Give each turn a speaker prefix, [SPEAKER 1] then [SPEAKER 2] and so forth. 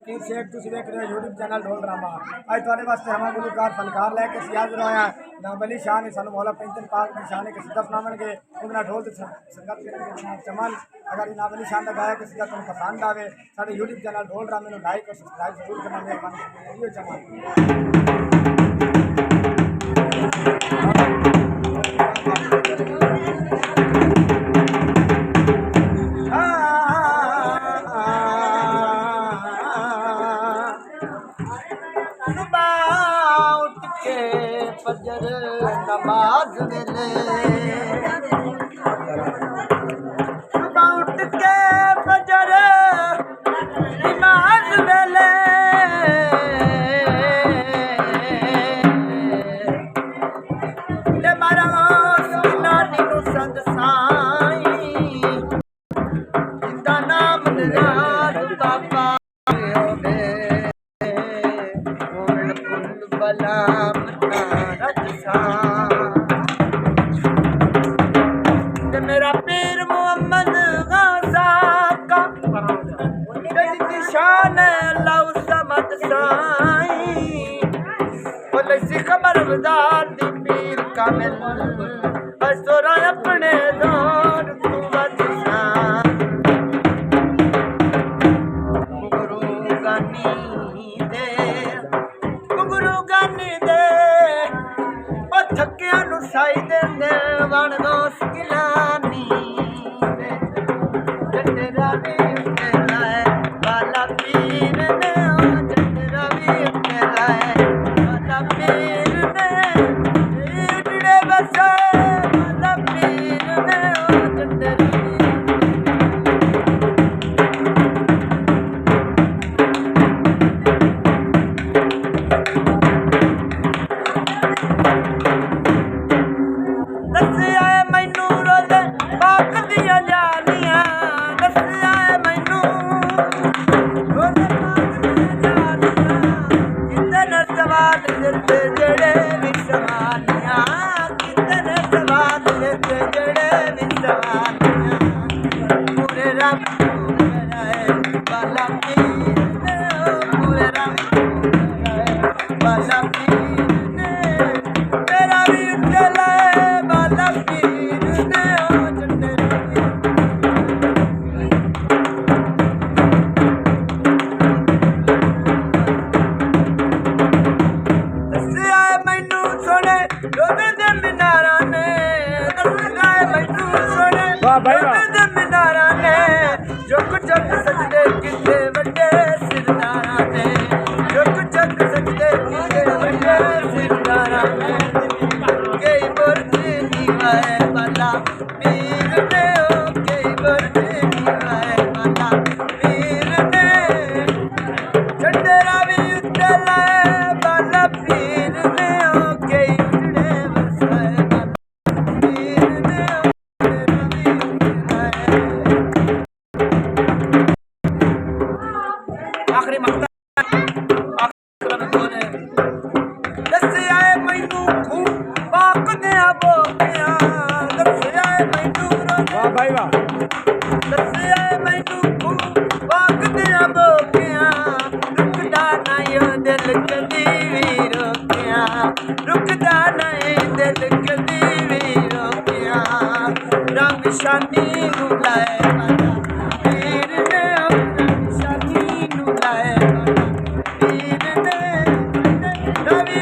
[SPEAKER 1] फकीर शेख तुसीं देख रहे हो यूट्यूब चैनल ढोल ड्रामा। अज तुहाडे वास्ते हम गुलकार फनकार लैके हाजिर होए हैं। नाम अली शाह ने सानू मौला पैंतन पाक की शान कसीदा सुनावणगे। उन्हां ढोल ते संगत करनगे चमन। अगर नाम अली शाह दा गाया कसीदा तुहानू पसंद आवे साडे यूट्यूब चैनल ढोल ड्रामे नू लाइक और सब्सक्राइब जरूर करना मेहरबानी। चमन उठ के फजर नमाज वेले उठ के फजर नमाज वेले ते मारा नानी नू संग साई जिंदा नाम निराल बाबा मेरा पीर मोहम्मद गाजा का निशान लव समद साई बोले सी खबर बजार दी पीर कामिल असोरा अपने दौर तू बदशा थकिया नू साई देंदे वन दोस्त गिलानी जटरा भी उत्ते लाए वाला पीर ने जटरा भी उत्ते लाए वाला पीर ने इडड़े बसे वाला पीर ने जटरा मीनारा ने जुग जुग सजदे किते वड्डे सिरदारा ने जुग जुग सजदे किते वड्डे सिरदारा ने कई बुर्जी दीवाए वाला पीर ने कई बुर्जी दीवाए वाला पीर ने झंडेरा भी उत्ते लाए वाला पीर ने कई उजड़े वसाए वाला पीर ने आखिरी मकता दसिया मैनू खूब पाक दिया बोलिया दसिया मैनू भाई वाह दसिया मैनू खूब पाक दिया बोलिया रुकदा नहीं दिल कदी भी रोकिया रुकदा नहीं दिल कदी भी रोकिया रंग शानी गुलाए पीर ने रंग शानी गुलाए पीर ने रवि